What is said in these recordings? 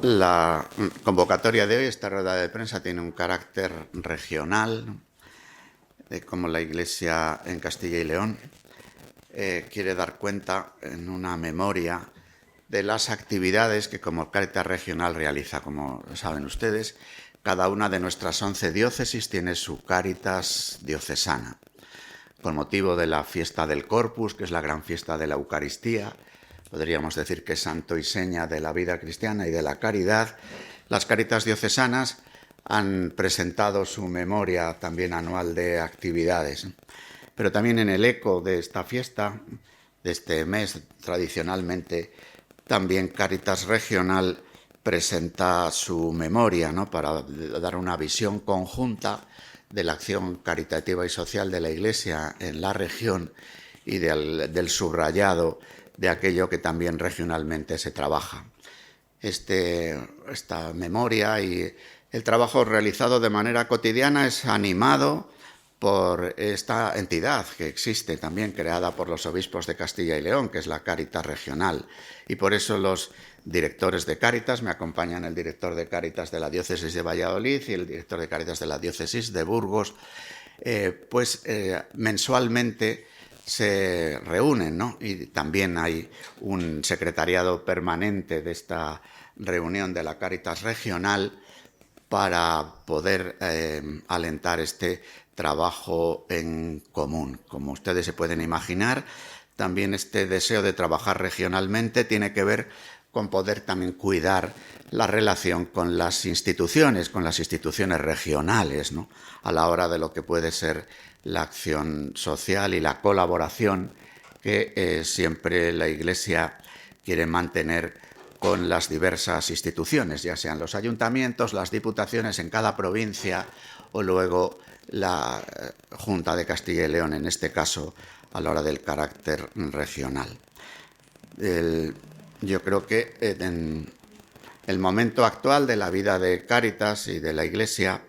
La convocatoria de hoy, esta rueda de prensa, tiene un carácter regional, ¿no? De cómo la Iglesia en Castilla y León quiere dar cuenta en una memoria de las actividades que como Cáritas Regional realiza. Como saben ustedes, cada una de nuestras 11 diócesis tiene su Cáritas diocesana. Con motivo de la fiesta del Corpus, que es la gran fiesta de la Eucaristía, podríamos decir que es santo y seña de la vida cristiana y de la caridad, las Cáritas diocesanas han presentado su memoria también anual de actividades. Pero también en el eco de esta fiesta, de este mes, tradicionalmente, también Cáritas Regional presenta su memoria, ¿no?, para dar una visión conjunta de la acción caritativa y social de la Iglesia en la región y del subrayado de aquello que también regionalmente se trabaja. Esta memoria y el trabajo realizado de manera cotidiana es animado por esta entidad que existe también, creada por los obispos de Castilla y León, que es la Cáritas Regional. Y por eso los directores de Cáritas, me acompañan el director de Cáritas de la diócesis de Valladolid y el director de Cáritas de la diócesis de Burgos, mensualmente se reúnen, ¿no? Y también hay un secretariado permanente de esta reunión de la Cáritas Regional para poder alentar este trabajo en común. Como ustedes se pueden imaginar, también este deseo de trabajar regionalmente tiene que ver con poder también cuidar la relación con las instituciones regionales, ¿no?, a la hora de lo que puede ser la acción social y la colaboración que siempre la Iglesia quiere mantener con las diversas instituciones, ya sean los ayuntamientos, las diputaciones en cada provincia o luego la Junta de Castilla y León, en este caso, a la hora del carácter regional. Yo creo que en el momento actual de la vida de Cáritas y de la Iglesia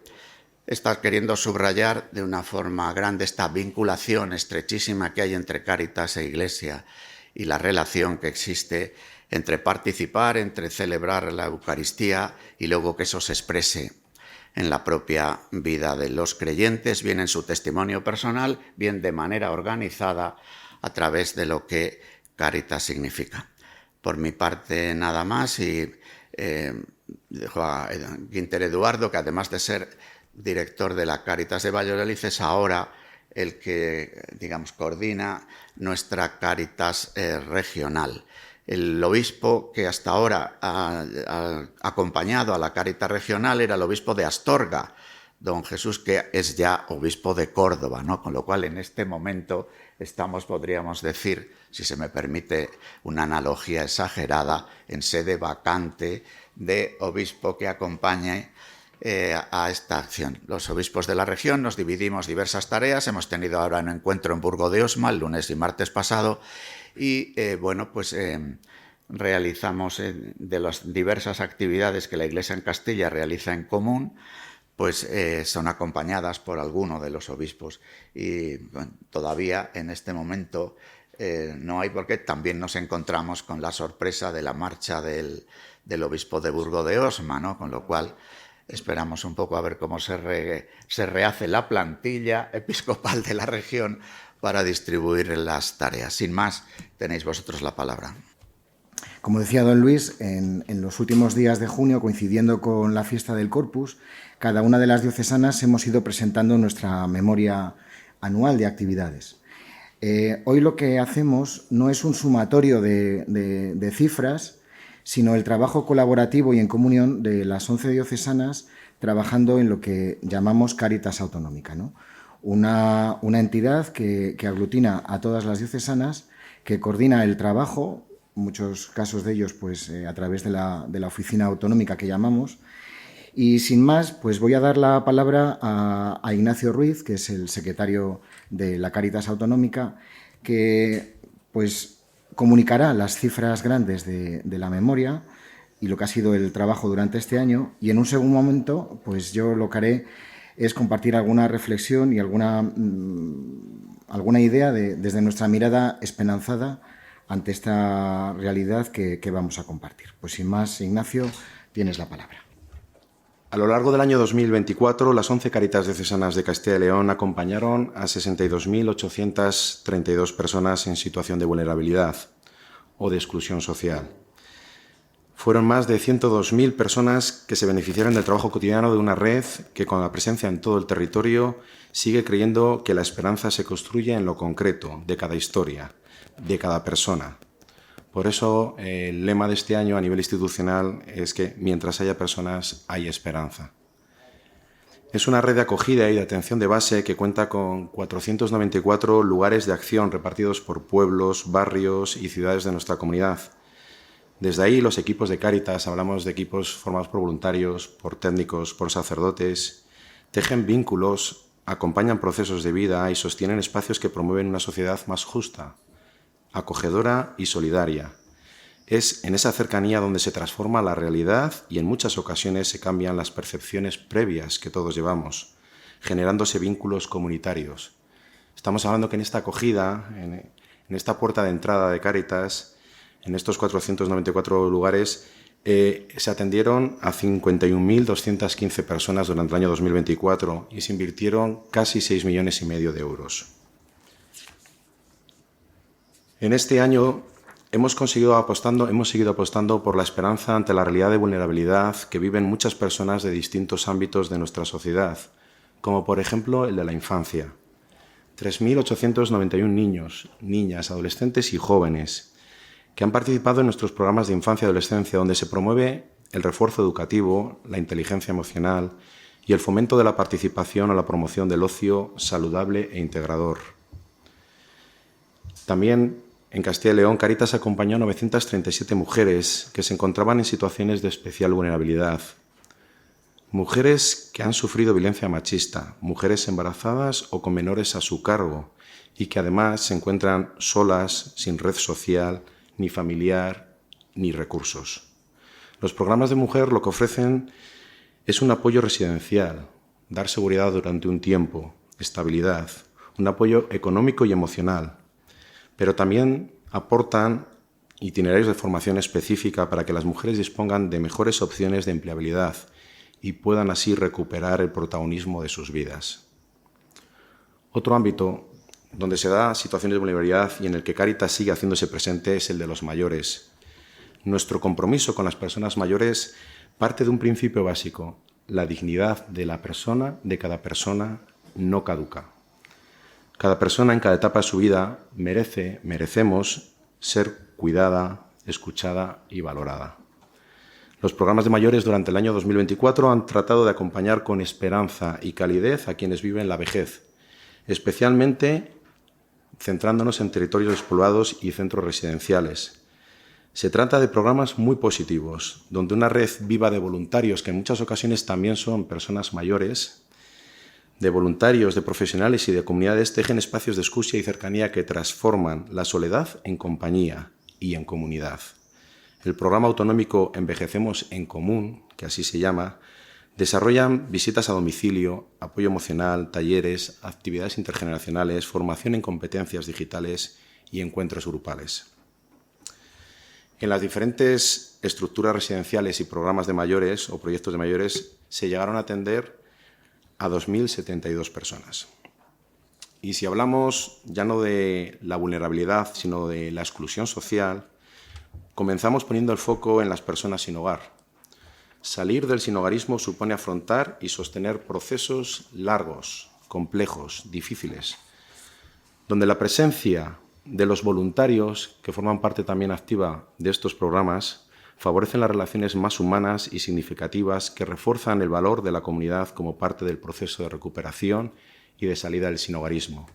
está queriendo subrayar de una forma grande esta vinculación estrechísima que hay entre Cáritas e Iglesia y la relación que existe entre participar, entre celebrar la Eucaristía y luego que eso se exprese en la propia vida de los creyentes, bien en su testimonio personal, bien de manera organizada a través de lo que Cáritas significa. Por mi parte, nada más, y dejo a Guinter Eduardo, que además de ser director de la Cáritas de Valladolid, es ahora el que, digamos, coordina nuestra Cáritas regional. El obispo que hasta ahora ha acompañado a la Cáritas regional era el obispo de Astorga, don Jesús, que es ya obispo de Córdoba, ¿no? Con lo cual, en este momento estamos, podríamos decir, si se me permite una analogía exagerada, en sede vacante de obispo que acompañe a esta acción. Los obispos de la región nos dividimos diversas tareas. Hemos tenido ahora un encuentro en Burgo de Osma el lunes y martes pasado y realizamos de las diversas actividades que la Iglesia en Castilla realiza en común, son acompañadas por alguno de los obispos y todavía en este momento no hay, porque también nos encontramos con la sorpresa de la marcha del obispo de Burgo de Osma, ¿no? Con lo cual esperamos un poco a ver cómo se rehace la plantilla episcopal de la región para distribuir las tareas. Sin más, tenéis vosotros la palabra. Como decía don Luis, en los últimos días de junio, coincidiendo con la fiesta del Corpus, cada una de las diocesanas hemos ido presentando nuestra memoria anual de actividades. Hoy lo que hacemos no es un sumatorio de cifras, sino el trabajo colaborativo y en comunión de las 11 diocesanas trabajando en lo que llamamos Cáritas Autonómica, ¿no? Una entidad que aglutina a todas las diocesanas, que coordina el trabajo, muchos casos de ellos a través de la oficina autonómica que llamamos. Y sin más, voy a dar la palabra a Ignacio Ruiz, que es el secretario de la Cáritas Autonómica, que comunicará las cifras grandes de la memoria y lo que ha sido el trabajo durante este año. Y en un segundo momento, yo lo que haré es compartir alguna reflexión y alguna idea desde nuestra mirada esperanzada ante esta realidad que vamos a compartir. Sin más, Ignacio, tienes la palabra. A lo largo del año 2024, las 11 Cáritas Diocesanas de Castilla y León acompañaron a 62.832 personas en situación de vulnerabilidad o de exclusión social. Fueron más de 102.000 personas que se beneficiaron del trabajo cotidiano de una red que, con la presencia en todo el territorio, sigue creyendo que la esperanza se construye en lo concreto de cada historia, de cada persona. Por eso, el lema de este año a nivel institucional es que mientras haya personas, hay esperanza. Es una red de acogida y de atención de base que cuenta con 494 lugares de acción repartidos por pueblos, barrios y ciudades de nuestra comunidad. Desde ahí, los equipos de Cáritas, hablamos de equipos formados por voluntarios, por técnicos, por sacerdotes, tejen vínculos, acompañan procesos de vida y sostienen espacios que promueven una sociedad más justa, acogedora y solidaria. Es en esa cercanía donde se transforma la realidad y en muchas ocasiones se cambian las percepciones previas que todos llevamos, generándose vínculos comunitarios. Estamos hablando que en esta acogida, en esta puerta de entrada de Cáritas, en estos 494 lugares, se atendieron a 51.215 personas durante el año 2024 y se invirtieron casi 6,5 millones de euros. En este año hemos seguido apostando por la esperanza ante la realidad de vulnerabilidad que viven muchas personas de distintos ámbitos de nuestra sociedad, como por ejemplo el de la infancia. 3.891 niños, niñas, adolescentes y jóvenes que han participado en nuestros programas de infancia y adolescencia, donde se promueve el refuerzo educativo, la inteligencia emocional y el fomento de la participación o la promoción del ocio saludable e integrador. También en Castilla y León, Cáritas acompañó a 937 mujeres que se encontraban en situaciones de especial vulnerabilidad. Mujeres que han sufrido violencia machista, mujeres embarazadas o con menores a su cargo y que además se encuentran solas, sin red social, ni familiar, ni recursos. Los programas de mujer lo que ofrecen es un apoyo residencial, dar seguridad durante un tiempo, estabilidad, un apoyo económico y emocional, pero también aportan itinerarios de formación específica para que las mujeres dispongan de mejores opciones de empleabilidad y puedan así recuperar el protagonismo de sus vidas. Otro ámbito donde se da situaciones de vulnerabilidad y en el que Cáritas sigue haciéndose presente es el de los mayores. Nuestro compromiso con las personas mayores parte de un principio básico: la dignidad de la persona, de cada persona, no caduca. Cada persona en cada etapa de su vida merecemos ser cuidada, escuchada y valorada. Los programas de mayores durante el año 2024 han tratado de acompañar con esperanza y calidez a quienes viven la vejez, especialmente centrándonos en territorios despoblados y centros residenciales. Se trata de programas muy positivos, donde una red viva de voluntarios, que en muchas ocasiones también son personas mayores, de voluntarios, de profesionales y de comunidades, tejen espacios de escucha y cercanía que transforman la soledad en compañía y en comunidad. El programa autonómico Envejecemos en Común, que así se llama, desarrollan visitas a domicilio, apoyo emocional, talleres, actividades intergeneracionales, formación en competencias digitales y encuentros grupales. En las diferentes estructuras residenciales y programas de mayores o proyectos de mayores se llegaron a atender a 2.072 personas. Y si hablamos ya no de la vulnerabilidad, sino de la exclusión social, comenzamos poniendo el foco en las personas sin hogar. Salir del sinhogarismo supone afrontar y sostener procesos largos, complejos, difíciles, donde la presencia de los voluntarios, que forman parte también activa de estos programas, favorecen las relaciones más humanas y significativas que refuerzan el valor de la comunidad como parte del proceso de recuperación y de salida del sinhogarismo.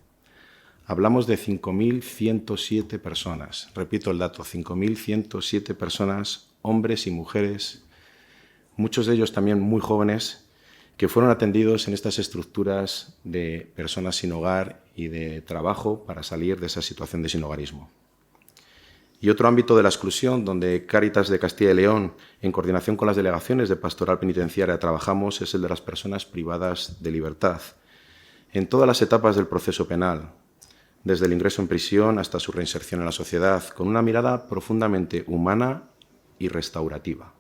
Hablamos de 5.107 personas, repito el dato, 5.107 personas, hombres y mujeres, muchos de ellos también muy jóvenes, que fueron atendidos en estas estructuras de personas sin hogar y de trabajo para salir de esa situación de sinhogarismo. Y otro ámbito de la exclusión, donde Cáritas de Castilla y León, en coordinación con las delegaciones de Pastoral Penitenciaria, trabajamos, es el de las personas privadas de libertad, en todas las etapas del proceso penal, desde el ingreso en prisión hasta su reinserción en la sociedad, con una mirada profundamente humana y restaurativa.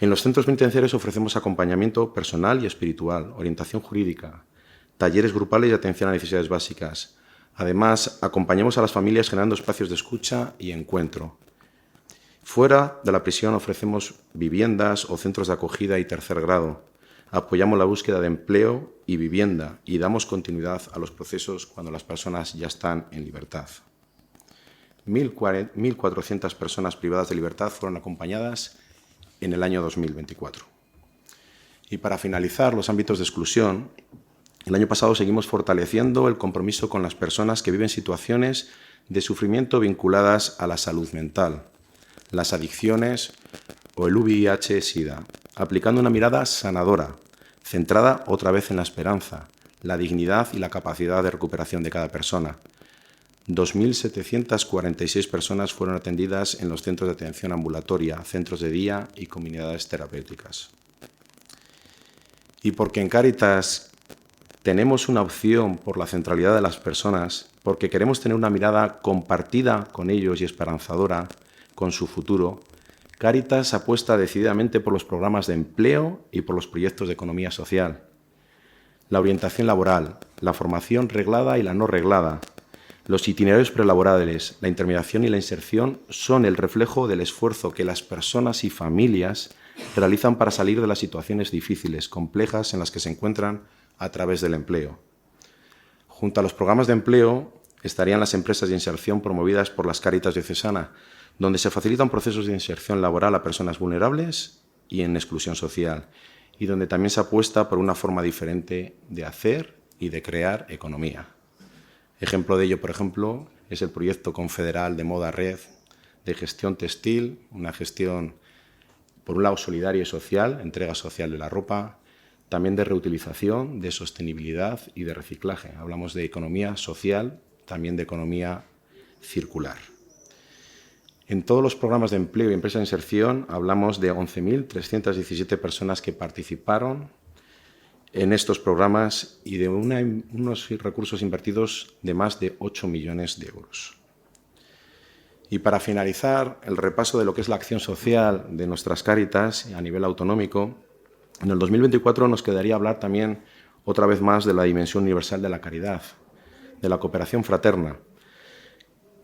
En los centros penitenciarios ofrecemos acompañamiento personal y espiritual, orientación jurídica, talleres grupales y atención a necesidades básicas. Además, acompañamos a las familias generando espacios de escucha y encuentro. Fuera de la prisión ofrecemos viviendas o centros de acogida y tercer grado. Apoyamos la búsqueda de empleo y vivienda y damos continuidad a los procesos cuando las personas ya están en libertad. 1.400 personas privadas de libertad fueron acompañadas en el año 2024. Y para finalizar los ámbitos de exclusión, el año pasado seguimos fortaleciendo el compromiso con las personas que viven situaciones de sufrimiento vinculadas a la salud mental, las adicciones o el VIH-Sida, aplicando una mirada sanadora, centrada otra vez en la esperanza, la dignidad y la capacidad de recuperación de cada persona. 2.746 personas fueron atendidas en los centros de atención ambulatoria, centros de día y comunidades terapéuticas. Y porque en Cáritas tenemos una opción por la centralidad de las personas, porque queremos tener una mirada compartida con ellos y esperanzadora con su futuro, Cáritas apuesta decididamente por los programas de empleo y por los proyectos de economía social. La orientación laboral, la formación reglada y la no reglada, los itinerarios prelaborales, la intermediación y la inserción son el reflejo del esfuerzo que las personas y familias realizan para salir de las situaciones difíciles, complejas en las que se encuentran a través del empleo. Junto a los programas de empleo estarían las empresas de inserción promovidas por las Cáritas Diocesanas, donde se facilitan procesos de inserción laboral a personas vulnerables y en exclusión social, y donde también se apuesta por una forma diferente de hacer y de crear economía. Ejemplo de ello, por ejemplo, es el proyecto confederal de Moda Red de gestión textil, una gestión, por un lado, solidaria y social, entrega social de la ropa, también de reutilización, de sostenibilidad y de reciclaje. Hablamos de economía social, también de economía circular. En todos los programas de empleo y empresa de inserción hablamos de 11.317 personas que participaron en estos programas y de unos recursos invertidos de más de 8 millones de euros. Y para finalizar el repaso de lo que es la acción social de nuestras Cáritas a nivel autonómico, en el 2024 nos quedaría hablar también otra vez más de la dimensión universal de la caridad, de la cooperación fraterna.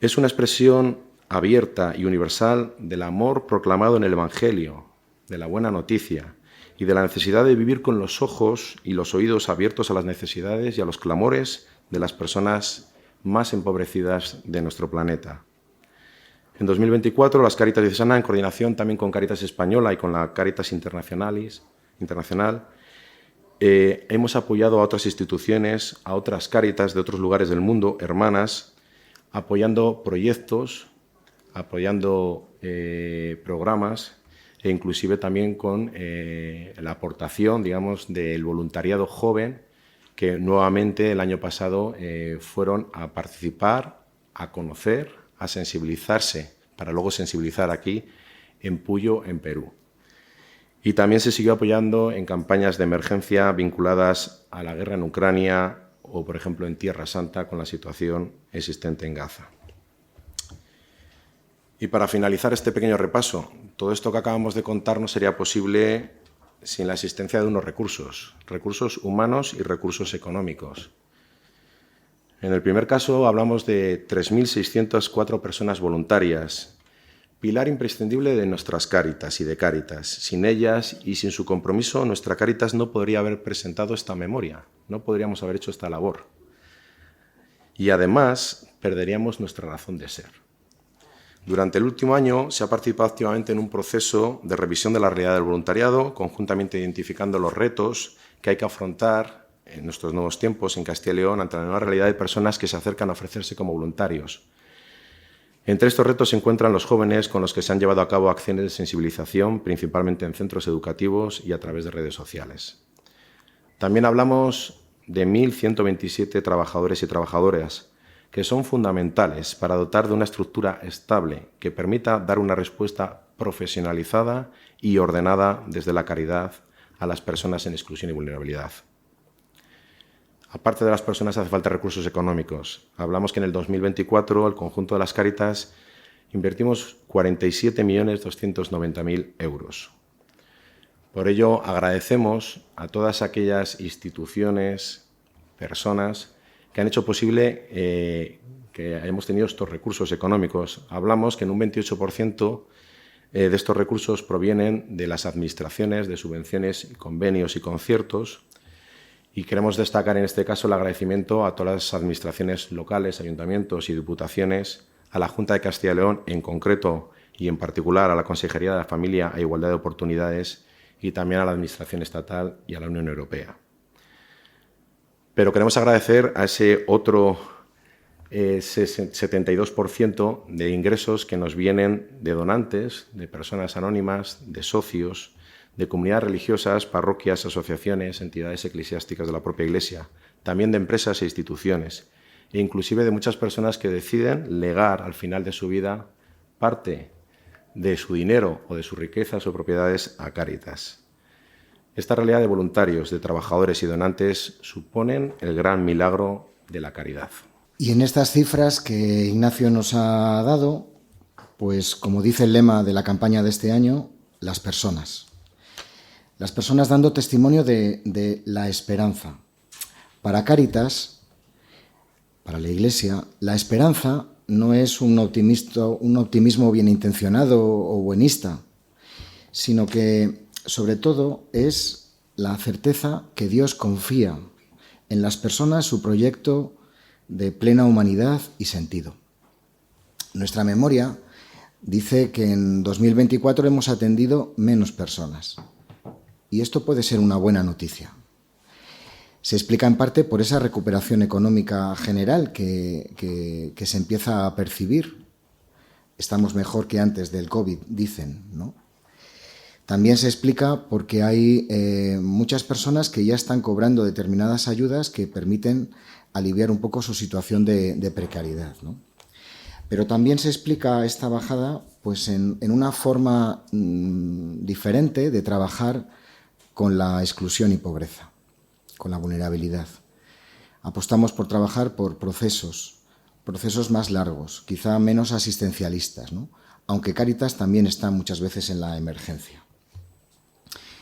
Es una expresión abierta y universal del amor proclamado en el Evangelio, de la buena noticia, y de la necesidad de vivir con los ojos y los oídos abiertos a las necesidades y a los clamores de las personas más empobrecidas de nuestro planeta. En 2024, las Cáritas Diocesanas, en coordinación también con Cáritas Española y con la Cáritas Internacional, hemos apoyado a otras instituciones, a otras Cáritas de otros lugares del mundo, hermanas, apoyando proyectos, apoyando programas, e inclusive también con la aportación, digamos, del voluntariado joven, que nuevamente el año pasado fueron a participar, a conocer, a sensibilizarse, para luego sensibilizar aquí en Puyo, en Perú. Y también se siguió apoyando en campañas de emergencia vinculadas a la guerra en Ucrania o, por ejemplo, en Tierra Santa con la situación existente en Gaza. Y para finalizar este pequeño repaso, todo esto que acabamos de contar no sería posible sin la existencia de unos recursos humanos y recursos económicos. En el primer caso hablamos de 3.604 personas voluntarias, pilar imprescindible de nuestras Cáritas y de Cáritas. Sin ellas y sin su compromiso, nuestra Cáritas no podría haber presentado esta memoria, no podríamos haber hecho esta labor. Y además perderíamos nuestra razón de ser. Durante el último año se ha participado activamente en un proceso de revisión de la realidad del voluntariado, conjuntamente identificando los retos que hay que afrontar en nuestros nuevos tiempos en Castilla y León ante la nueva realidad de personas que se acercan a ofrecerse como voluntarios. Entre estos retos se encuentran los jóvenes con los que se han llevado a cabo acciones de sensibilización, principalmente en centros educativos y a través de redes sociales. También hablamos de 1.127 trabajadores y trabajadoras, que son fundamentales para dotar de una estructura estable que permita dar una respuesta profesionalizada y ordenada desde la caridad a las personas en exclusión y vulnerabilidad. Aparte de las personas, hace falta recursos económicos. Hablamos que en el 2024 el conjunto de las Cáritas invertimos 47.290.000 euros. Por ello, agradecemos a todas aquellas instituciones, personas que han hecho posible que hayamos tenido estos recursos económicos. Hablamos que en un 28% de estos recursos provienen de las administraciones, de subvenciones, convenios y conciertos. Y queremos destacar en este caso el agradecimiento a todas las administraciones locales, ayuntamientos y diputaciones, a la Junta de Castilla y León en concreto y en particular a la Consejería de la Familia e Igualdad de Oportunidades y también a la Administración Estatal y a la Unión Europea. Pero queremos agradecer a ese otro 72% de ingresos que nos vienen de donantes, de personas anónimas, de socios, de comunidades religiosas, parroquias, asociaciones, entidades eclesiásticas de la propia Iglesia, también de empresas e instituciones, e inclusive de muchas personas que deciden legar al final de su vida parte de su dinero o de sus riquezas o propiedades a Cáritas. Esta realidad de voluntarios, de trabajadores y donantes suponen el gran milagro de la caridad. Y en estas cifras que Ignacio nos ha dado, pues como dice el lema de la campaña de este año, las personas. Las personas dando testimonio de la esperanza. Para Cáritas, para la Iglesia, la esperanza no es un optimismo bien intencionado o buenista, sino que, sobre todo, es la certeza que Dios confía en las personas su proyecto de plena humanidad y sentido. Nuestra memoria dice que en 2024 hemos atendido menos personas. Y esto puede ser una buena noticia. Se explica en parte por esa recuperación económica general que se empieza a percibir. Estamos mejor que antes del COVID, dicen, ¿no? También se explica porque hay muchas personas que ya están cobrando determinadas ayudas que permiten aliviar un poco su situación de precariedad, ¿no? Pero también se explica esta bajada pues, en una forma diferente de trabajar con la exclusión y pobreza, con la vulnerabilidad. Apostamos por trabajar por procesos más largos, quizá menos asistencialistas, ¿no? Aunque Cáritas también está muchas veces en la emergencia.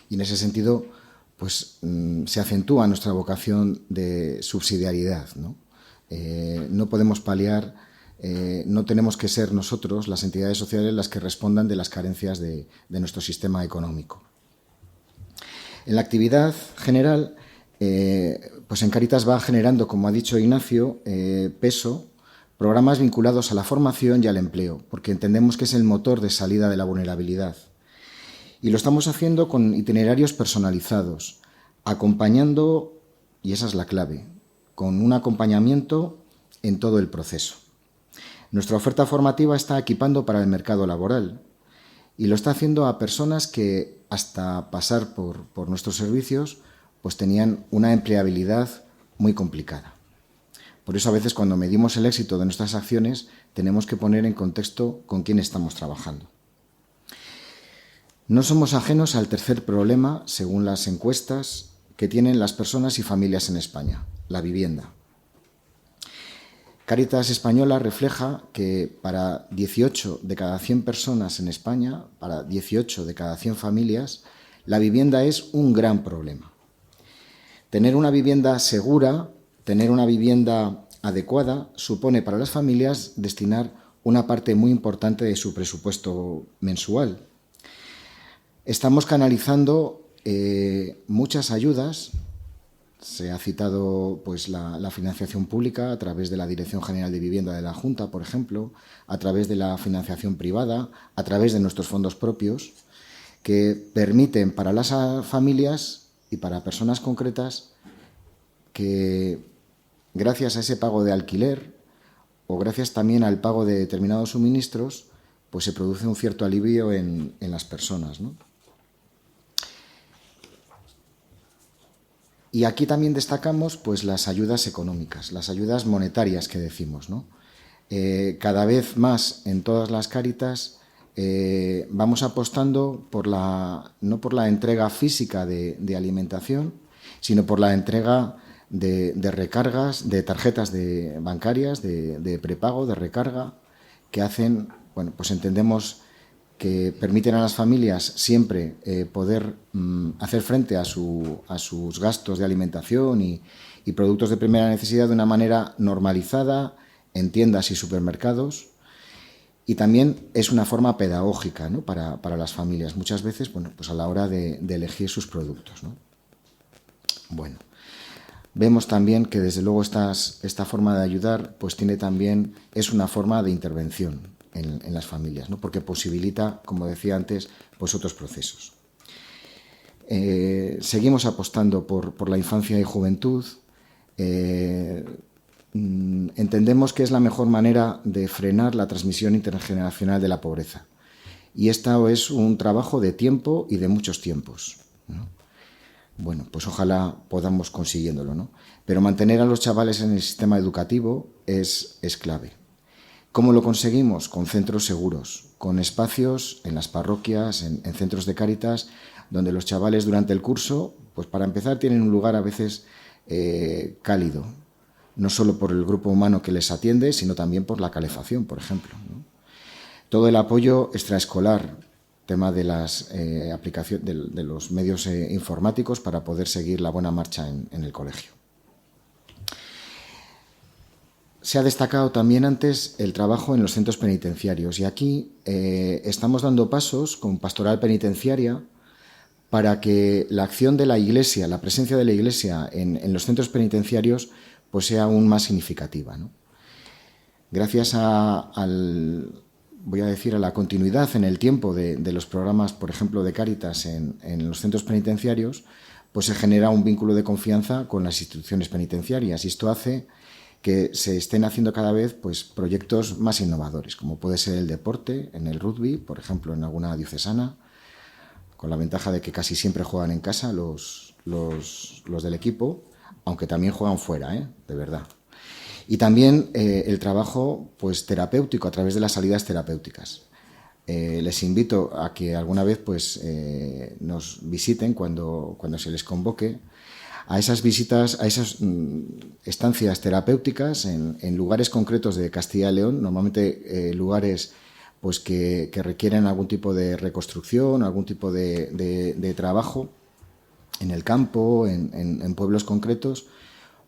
Y en ese sentido, pues se acentúa nuestra vocación de subsidiariedad, ¿no? No podemos paliar, no tenemos que ser nosotros, las entidades sociales, las que respondan de las carencias de nuestro sistema económico. En la actividad general, pues en Cáritas va generando, como ha dicho Ignacio, peso, programas vinculados a la formación y al empleo, porque entendemos que es el motor de salida de la vulnerabilidad. Y lo estamos haciendo con itinerarios personalizados, acompañando, y esa es la clave, con un acompañamiento en todo el proceso. Nuestra oferta formativa está equipando para el mercado laboral y lo está haciendo a personas que hasta pasar por nuestros servicios pues tenían una empleabilidad muy complicada. Por eso a veces cuando medimos el éxito de nuestras acciones tenemos que poner en contexto con quién estamos trabajando. No somos ajenos al tercer problema, según las encuestas, que tienen las personas y familias en España, la vivienda. Cáritas Española refleja que para 18 de cada 100 personas en España, para 18 de cada 100 familias, la vivienda es un gran problema. Tener una vivienda segura, tener una vivienda adecuada, supone para las familias destinar una parte muy importante de su presupuesto mensual. Estamos canalizando muchas ayudas. Se ha citado pues, la financiación pública a través de la Dirección General de Vivienda de la Junta, por ejemplo, a través de la financiación privada, a través de nuestros fondos propios, que permiten para las familias y para personas concretas que, gracias a ese pago de alquiler o gracias también al pago de determinados suministros, pues se produce un cierto alivio en las personas, ¿no? Y aquí también destacamos pues, las ayudas económicas, las ayudas monetarias que decimos, ¿no? Cada vez más en todas las Cáritas vamos apostando no por la entrega física de alimentación, sino por la entrega de recargas, de tarjetas bancarias, de prepago, de recarga, que hacen, bueno, pues entendemos que permiten a las familias siempre poder hacer frente a sus gastos de alimentación y productos de primera necesidad de una manera normalizada en tiendas y supermercados. Y también es una forma pedagógica, ¿no?, para las familias, muchas veces, bueno, pues a la hora de elegir sus productos, ¿no? Bueno, vemos también que desde luego esta forma de ayudar pues es una forma de intervención en las familias, ¿no?, porque posibilita, como decía antes, pues otros procesos. Seguimos apostando por la infancia y juventud. Entendemos que es la mejor manera de frenar la transmisión intergeneracional de la pobreza. Y esto es un trabajo de tiempo y de muchos tiempos, ¿no? Bueno, pues ojalá podamos consiguiéndolo, ¿no? Pero mantener a los chavales en el sistema educativo es clave. ¿Cómo lo conseguimos? Con centros seguros, con espacios en las parroquias, en centros de Cáritas, donde los chavales durante el curso, pues para empezar, tienen un lugar a veces cálido, no solo por el grupo humano que les atiende, sino también por la calefacción, por ejemplo, ¿no? Todo el apoyo extraescolar, tema de las aplicaciones de los medios informáticos para poder seguir la buena marcha en el colegio. Se ha destacado también antes el trabajo en los centros penitenciarios y aquí estamos dando pasos con Pastoral Penitenciaria para que la acción de la Iglesia, la presencia de la Iglesia en los centros penitenciarios pues sea aún más significativa, ¿no? Gracias a la continuidad en el tiempo de los programas, por ejemplo, de Cáritas en los centros penitenciarios, pues se genera un vínculo de confianza con las instituciones penitenciarias y esto hace que se estén haciendo cada vez pues, proyectos más innovadores, como puede ser el deporte, en el rugby, por ejemplo, en alguna diocesana, con la ventaja de que casi siempre juegan en casa los del equipo, aunque también juegan fuera, de verdad. Y también el trabajo pues, terapéutico a través de las salidas terapéuticas. Les invito a que alguna vez pues, nos visiten cuando se les convoque a esas visitas, a esas estancias terapéuticas en lugares concretos de Castilla y León, normalmente lugares pues, que requieren algún tipo de reconstrucción, algún tipo de trabajo en el campo, en pueblos concretos,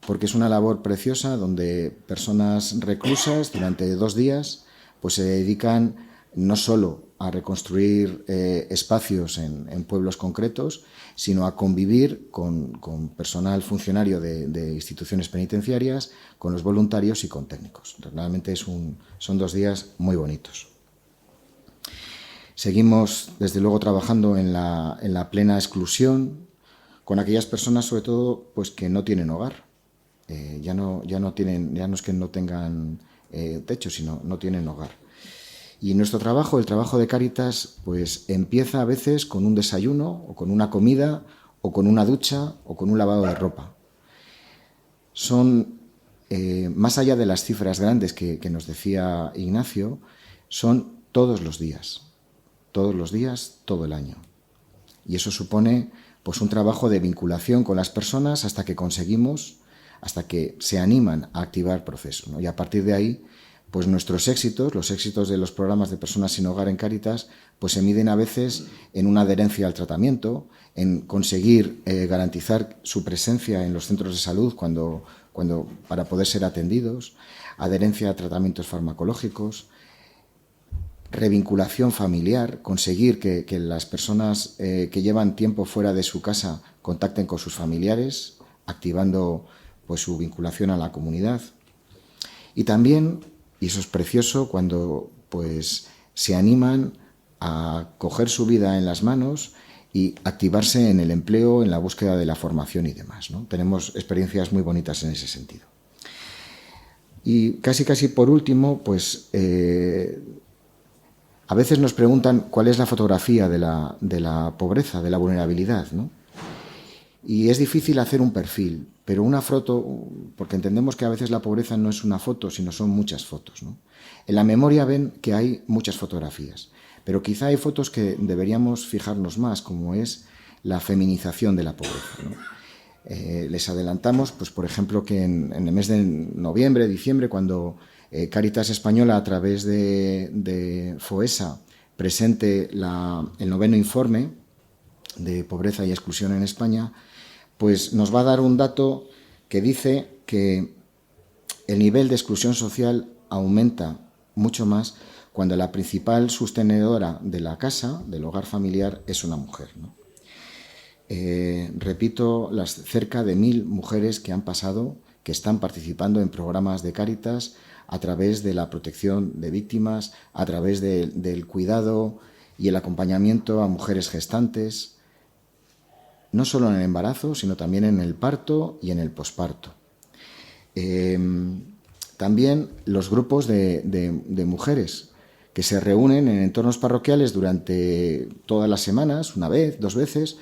porque es una labor preciosa donde personas reclusas durante 2 días pues se dedican no solo a reconstruir espacios en pueblos concretos, sino a convivir con personal funcionario de instituciones penitenciarias, con los voluntarios y con técnicos. Realmente son 2 días muy bonitos. Seguimos, desde luego, trabajando en la plena exclusión, con aquellas personas, sobre todo, pues que no tienen hogar. Ya no es que no tengan techo, sino no tienen hogar. Y nuestro trabajo, el trabajo de Cáritas, pues empieza a veces con un desayuno, o con una comida, o con una ducha, o con un lavado de ropa. Son, más allá de las cifras grandes que nos decía Ignacio, son todos los días, todo el año. Y eso supone pues un trabajo de vinculación con las personas hasta que se animan a activar procesos, ¿no? Y a partir de ahí, pues nuestros éxitos, los éxitos de los programas de personas sin hogar en Cáritas, pues se miden a veces en una adherencia al tratamiento, en conseguir garantizar su presencia en los centros de salud para poder ser atendidos, adherencia a tratamientos farmacológicos, revinculación familiar, conseguir que las personas que llevan tiempo fuera de su casa contacten con sus familiares, activando pues, su vinculación a la comunidad. Y también, y eso es precioso, cuando pues, se animan a coger su vida en las manos y activarse en el empleo, en la búsqueda de la formación y demás, ¿no? Tenemos experiencias muy bonitas en ese sentido. Y casi por último, pues a veces nos preguntan cuál es la fotografía de la pobreza, de la vulnerabilidad, ¿no? Y es difícil hacer un perfil, pero una foto, porque entendemos que a veces la pobreza no es una foto, sino son muchas fotos, ¿no? En la memoria ven que hay muchas fotografías, pero quizá hay fotos que deberíamos fijarnos más, como es la feminización de la pobreza, ¿no? Les adelantamos, pues, por ejemplo, que en el mes de diciembre, cuando Cáritas Española, a través de FOESA, presente el 9º informe de pobreza y exclusión en España, pues nos va a dar un dato que dice que el nivel de exclusión social aumenta mucho más cuando la principal sostenedora de la casa, del hogar familiar, es una mujer, ¿no? Repito, las cerca de 1000 mujeres que han pasado, que están participando en programas de Cáritas a través de la protección de víctimas, a través del cuidado y el acompañamiento a mujeres gestantes, no solo en el embarazo, sino también en el parto y en el posparto. También los grupos de mujeres que se reúnen en entornos parroquiales durante todas las semanas, una vez, 2 veces,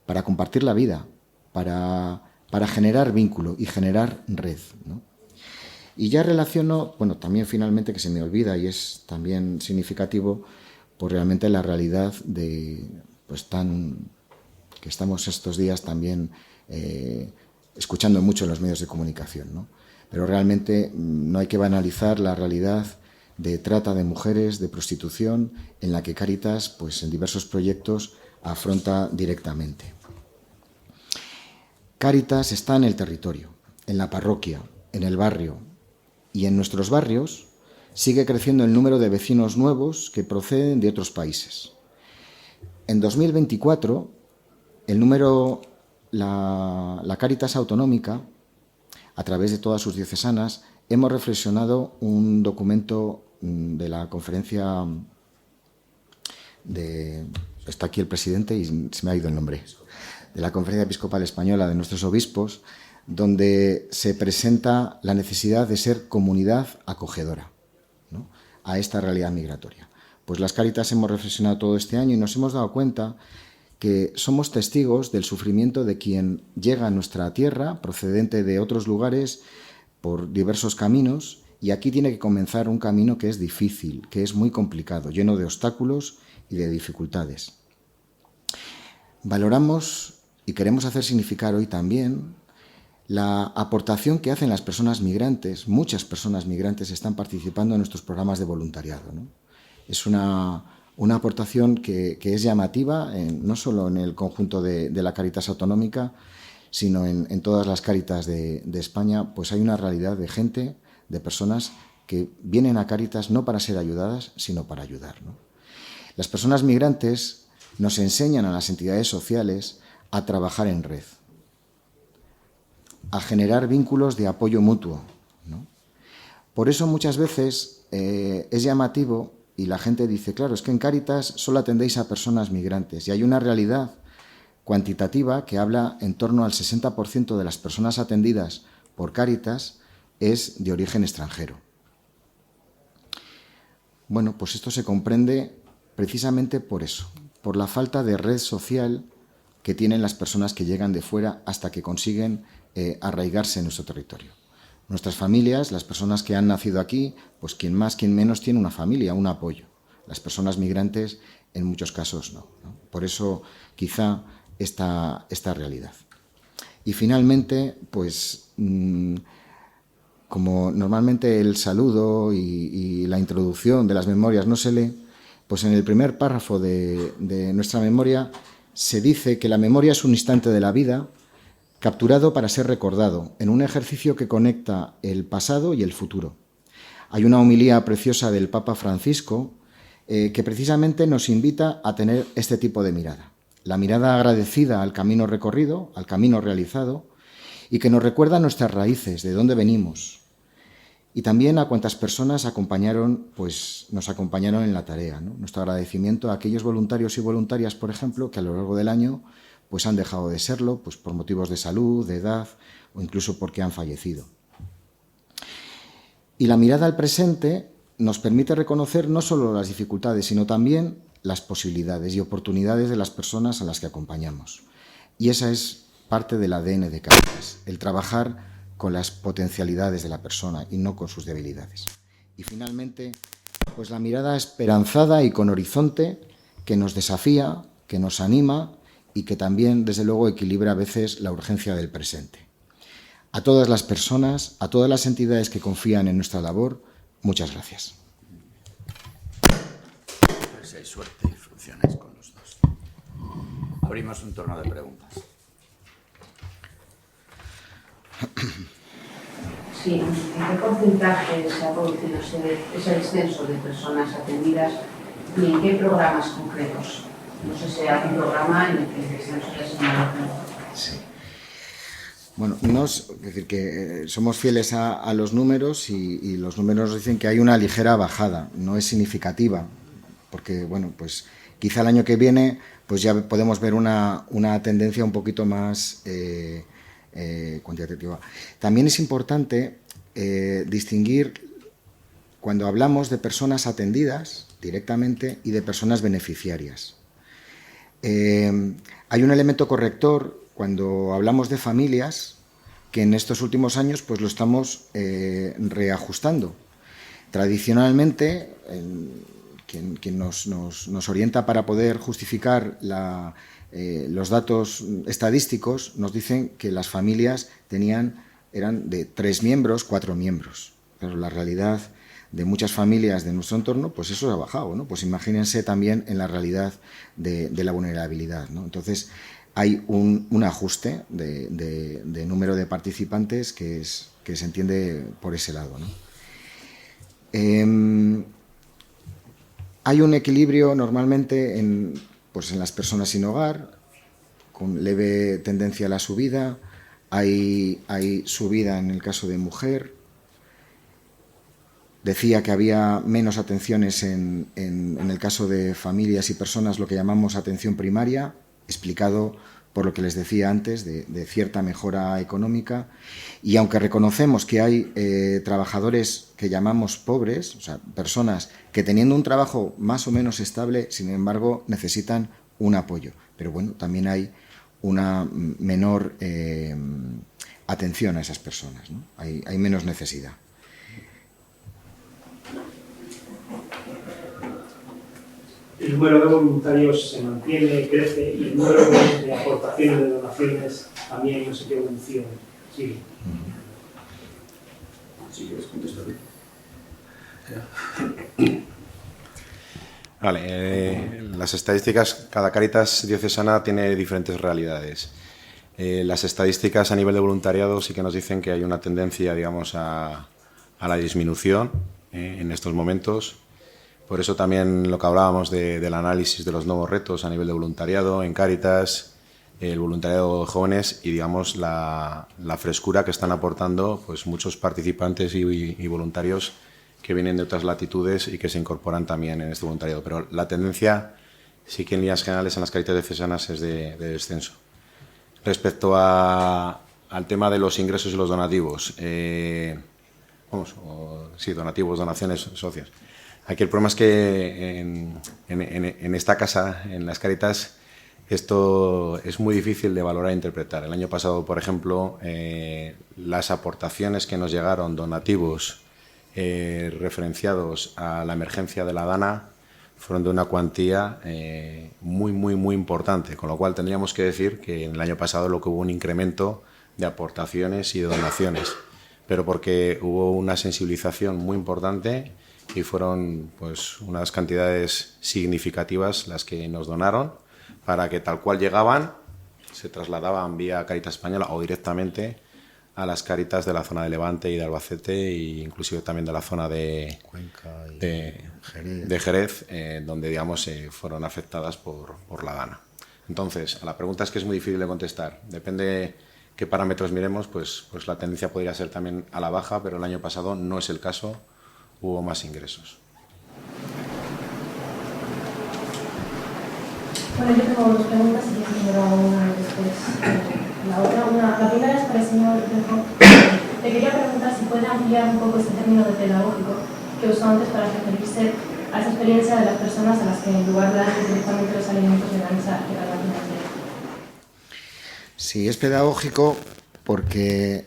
para compartir la vida, para generar vínculo y generar red, ¿no? Y ya relaciono, bueno, también finalmente, que se me olvida y es también significativo, pues realmente la realidad de, pues que estamos estos días también escuchando mucho en los medios de comunicación, ¿no? Pero realmente no hay que banalizar la realidad de trata de mujeres, de prostitución, en la que Cáritas, pues en diversos proyectos, afronta directamente. Cáritas está en el territorio, en la parroquia, en el barrio, y en nuestros barrios sigue creciendo el número de vecinos nuevos que proceden de otros países. En 2024, la Cáritas Autonómica, a través de todas sus diocesanas, hemos reflexionado un documento de la conferencia está aquí el presidente y se me ha ido el nombre, de la Conferencia Episcopal Española de nuestros obispos, donde se presenta la necesidad de ser comunidad acogedora, ¿no?, a esta realidad migratoria. Pues las Cáritas hemos reflexionado todo este año y nos hemos dado cuenta que somos testigos del sufrimiento de quien llega a nuestra tierra procedente de otros lugares por diversos caminos, y aquí tiene que comenzar un camino que es difícil, que es muy complicado, lleno de obstáculos y de dificultades. Valoramos y queremos hacer significar hoy también la aportación que hacen las personas migrantes. Muchas personas migrantes están participando en nuestros programas de voluntariado, ¿no? Es una aportación que es llamativa, no solo en el conjunto de la Cáritas Autonómica, sino en todas las Cáritas de España. Pues hay una realidad de gente, de personas que vienen a Cáritas no para ser ayudadas, sino para ayudar, ¿no? Las personas migrantes nos enseñan a las entidades sociales a trabajar en red, a generar vínculos de apoyo mutuo, ¿no? Por eso muchas veces es llamativo y la gente dice, claro, es que en Cáritas solo atendéis a personas migrantes, y hay una realidad cuantitativa que habla en torno al 60% de las personas atendidas por Cáritas es de origen extranjero. Bueno, pues esto se comprende precisamente por eso, por la falta de red social que tienen las personas que llegan de fuera hasta que consiguen arraigarse en nuestro territorio. Nuestras familias, las personas que han nacido aquí, pues quien más, quien menos tiene una familia, un apoyo. Las personas migrantes, en muchos casos, no. Por eso, quizá, esta realidad. Y finalmente, pues, como normalmente el saludo y la introducción de las memorias no se lee, pues en el primer párrafo de nuestra memoria se dice que la memoria es un instante de la vida capturado para ser recordado, en un ejercicio que conecta el pasado y el futuro. Hay una homilía preciosa del Papa Francisco que precisamente nos invita a tener este tipo de mirada. La mirada agradecida al camino recorrido, al camino realizado, y que nos recuerda nuestras raíces, de dónde venimos. Y también a cuantas personas nos acompañaron en la tarea, ¿no? Nuestro agradecimiento a aquellos voluntarios y voluntarias, por ejemplo, que a lo largo del año pues han dejado de serlo, pues por motivos de salud, de edad o incluso porque han fallecido. Y la mirada al presente nos permite reconocer no solo las dificultades, sino también las posibilidades y oportunidades de las personas a las que acompañamos. Y esa es parte del ADN de Cáritas, el trabajar con las potencialidades de la persona y no con sus debilidades. Y finalmente, pues la mirada esperanzada y con horizonte que nos desafía, que nos anima y que también, desde luego, equilibra a veces la urgencia del presente. A todas las personas, a todas las entidades que confían en nuestra labor, muchas gracias. tengáis suerte y funcionéis con los dos. Abrimos un turno de preguntas. Sí, ¿en qué porcentaje se ha producido ese descenso de personas atendidas y en qué programas concretos? No sé si hay algún programa en el que el descenso haya sido mayor. Sí. Bueno, es decir, que somos fieles a los números y los números dicen que hay una ligera bajada, no es significativa, porque, bueno, pues quizá el año que viene pues ya podemos ver una tendencia un poquito más cuantitativa. También es importante distinguir cuando hablamos de personas atendidas directamente y de personas beneficiarias. Hay un elemento corrector cuando hablamos de familias que en estos últimos años pues lo estamos reajustando. Tradicionalmente, quien nos orienta para poder justificar los datos estadísticos nos dicen que las familias eran de 3 miembros, 4 miembros. Pero la realidad de muchas familias de nuestro entorno, pues eso ha bajado, ¿no? Pues imagínense también en la realidad de la vulnerabilidad, ¿no? Entonces, hay un ajuste de número de participantes que se entiende por ese lado, ¿no? Hay un equilibrio normalmente en las personas sin hogar, con leve tendencia a la subida. Hay subida en el caso de mujer. Decía que había menos atenciones en el caso de familias y personas, lo que llamamos atención primaria, explicado por lo que les decía antes, de cierta mejora económica. Y aunque reconocemos que hay trabajadores que llamamos pobres, o sea, personas que teniendo un trabajo más o menos estable, sin embargo, necesitan un apoyo. Pero bueno, también hay una menor atención a esas personas, ¿no? Hay menos necesidad. El número de voluntarios se mantiene, crece, y el número de aportaciones, de donaciones, también no sé qué evolución sigue. Si quieres contestar. Vale, las estadísticas, cada Cáritas diocesana tiene diferentes realidades. Las estadísticas a nivel de voluntariado sí que nos dicen que hay una tendencia, digamos, a la disminución en estos momentos. Por eso también lo que hablábamos del análisis de los nuevos retos a nivel de voluntariado en Cáritas, el voluntariado de jóvenes y, digamos, la frescura que están aportando pues muchos participantes y voluntarios que vienen de otras latitudes y que se incorporan también en este voluntariado. Pero la tendencia sí que en líneas generales en las Cáritas diocesanas es de descenso. Respecto al tema de los ingresos y los donativos, donativos, donaciones, socios. Aquí el problema es que en esta casa, en las Cáritas, esto es muy difícil de valorar e interpretar. El año pasado, por ejemplo, las aportaciones que nos llegaron, donativos referenciados a la emergencia de la Dana, fueron de una cuantía muy importante, con lo cual tendríamos que decir que en el año pasado lo que hubo un incremento de aportaciones y de donaciones, pero porque hubo una sensibilización muy importante y fueron pues unas cantidades significativas las que nos donaron para que tal cual llegaban se trasladaban vía Cáritas Española o directamente a las Cáritas de la zona de Levante y de Albacete e inclusive también de la zona de Cuenca y de Jerez, donde digamos fueron afectadas por la Dana. Entonces, a la pregunta es que es muy difícil de contestar. Depende qué parámetros miremos, pues la tendencia podría ser también a la baja, pero el año pasado no es el caso. Hubo más ingresos. Bueno, yo tengo dos preguntas y quizás me lo hago una después. La primera es para el señor Rejo. Le quería preguntar si puede ampliar un poco este término de pedagógico que usó antes para referirse a esa experiencia de las personas a las que en lugar de darles directamente los alimentos de la mesa llegaban a financiar. Sí, es pedagógico porque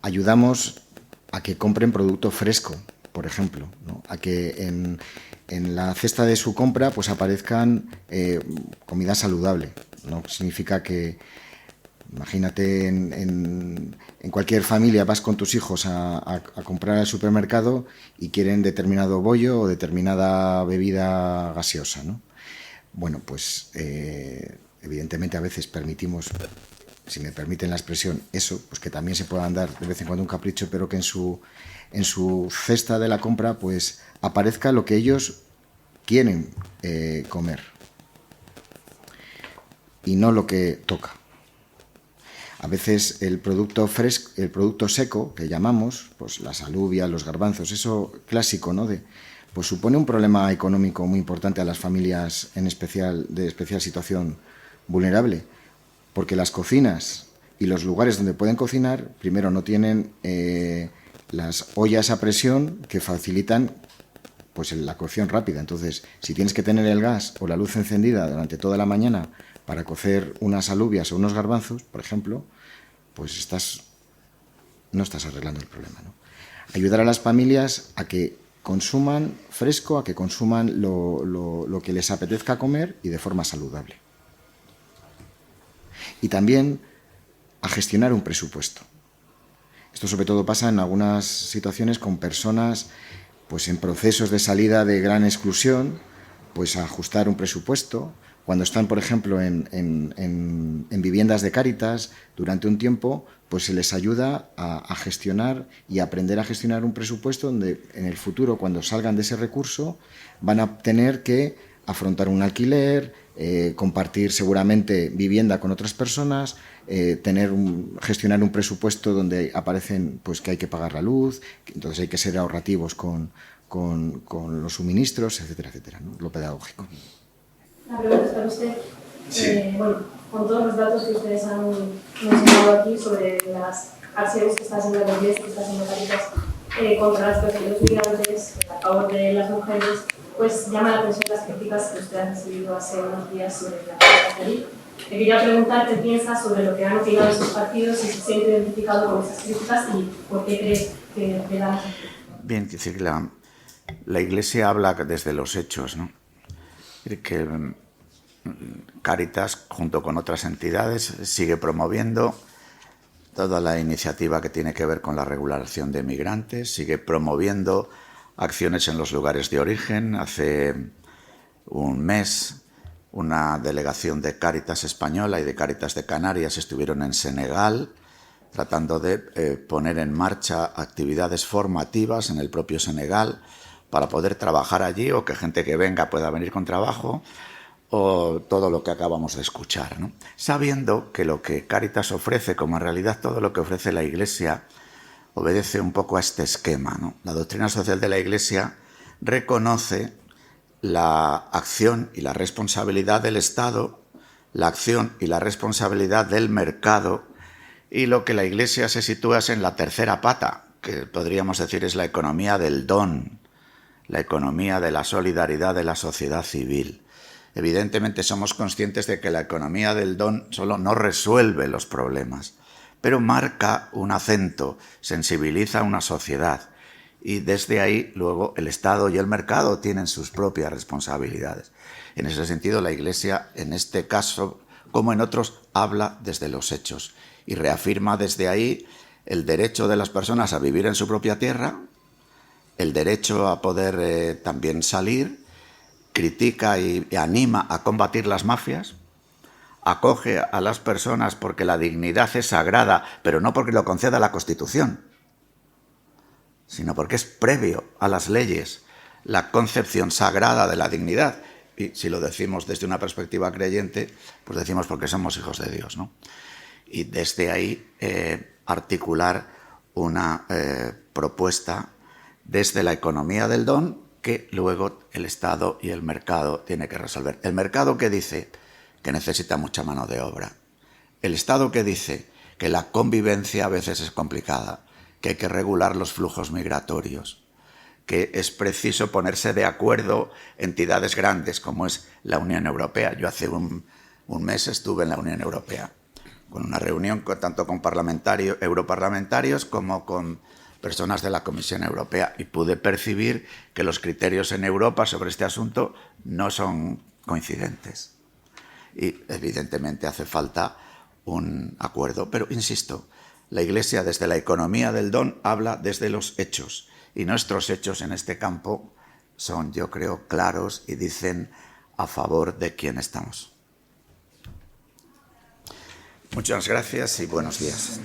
ayudamos a que compren producto fresco, por ejemplo, ¿no? A que en la cesta de su compra pues aparezcan comida saludable, ¿no? Significa que Imagínate en cualquier familia, vas con tus hijos a comprar al supermercado y quieren determinado bollo o determinada bebida gaseosa, ¿no? Bueno, pues evidentemente a veces permitimos, si me permiten la expresión, eso, pues que también se puedan dar de vez en cuando un capricho, pero que en su cesta de la compra pues aparezca lo que ellos quieren comer y no lo que toca. A veces el producto fresco, el producto seco que llamamos, pues las alubias, los garbanzos, eso clásico, ¿no? Pues supone un problema económico muy importante a las familias de especial situación vulnerable, porque las cocinas y los lugares donde pueden cocinar, primero no tienen las ollas a presión que facilitan pues la cocción rápida. Entonces, si tienes que tener el gas o la luz encendida durante toda la mañana para cocer unas alubias o unos garbanzos, por ejemplo, pues no estás arreglando el problema, ¿no? Ayudar a las familias a que consuman fresco, a que consuman lo que les apetezca comer y de forma saludable. Y también a gestionar un presupuesto. Esto sobre todo pasa en algunas situaciones con personas pues en procesos de salida de gran exclusión, pues a ajustar un presupuesto. Cuando están, por ejemplo, en viviendas de Cáritas durante un tiempo, pues se les ayuda a gestionar y aprender a gestionar un presupuesto donde en el futuro, cuando salgan de ese recurso, van a tener que afrontar un alquiler, compartir seguramente vivienda con otras personas, gestionar un presupuesto donde aparecen pues que hay que pagar la luz, entonces hay que ser ahorrativos con los suministros, etcétera, etcétera, ¿no? Lo pedagógico. La pregunta es para usted. Sí. Bueno, con todos los datos que ustedes han mencionado aquí sobre las acciones que está haciendo la Iglesia, que está haciendo Cáritas contra las pequeños migrantes, a favor de las mujeres, pues llama la atención las críticas que usted ha recibido hace unos días sobre la Cáritas de allí. Le quería preguntar qué piensa sobre lo que han opinado esos partidos, si se siente identificado con esas críticas y por qué cree que le dan. Bien, es decir, la Iglesia habla desde los hechos, ¿no? Que Cáritas, junto con otras entidades, sigue promoviendo toda la iniciativa que tiene que ver con la regulación de migrantes, sigue promoviendo acciones en los lugares de origen. Hace un mes, una delegación de Cáritas española y de Cáritas de Canarias estuvieron en Senegal tratando de poner en marcha actividades formativas en el propio Senegal para poder trabajar allí o que gente que venga pueda venir con trabajo o todo lo que acabamos de escuchar, ¿no? Sabiendo que lo que Cáritas ofrece, como en realidad todo lo que ofrece la Iglesia, obedece un poco a este esquema, ¿no? La doctrina social de la Iglesia reconoce la acción y la responsabilidad del Estado, la acción y la responsabilidad del mercado, y lo que la Iglesia se sitúa es en la tercera pata, que podríamos decir es la economía del don, la economía de la solidaridad de la sociedad civil. Evidentemente somos conscientes de que la economía del don solo no resuelve los problemas, pero marca un acento, sensibiliza a una sociedad y desde ahí luego el Estado y el mercado tienen sus propias responsabilidades. En ese sentido, la Iglesia, en este caso, como en otros, habla desde los hechos y reafirma desde ahí el derecho de las personas a vivir en su propia tierra, el derecho a poder también salir, critica y anima a combatir las mafias, acoge a las personas porque la dignidad es sagrada, pero no porque lo conceda la Constitución, sino porque es previo a las leyes la concepción sagrada de la dignidad. Y si lo decimos desde una perspectiva creyente, pues decimos porque somos hijos de Dios, ¿no? Y desde ahí articular una propuesta desde la economía del don que luego el Estado y el mercado tienen que resolver. El mercado que dice que necesita mucha mano de obra. El Estado que dice que la convivencia a veces es complicada, que hay que regular los flujos migratorios, que es preciso ponerse de acuerdo entidades grandes como es la Unión Europea. Yo hace un mes estuve en la Unión Europea con una reunión tanto con europarlamentarios como con personas de la Comisión Europea y pude percibir que los criterios en Europa sobre este asunto no son coincidentes y evidentemente hace falta un acuerdo. Pero, insisto, la Iglesia desde la economía del don habla desde los hechos, y nuestros hechos en este campo son, yo creo, claros y dicen a favor de quién estamos. Muchas gracias y buenos días.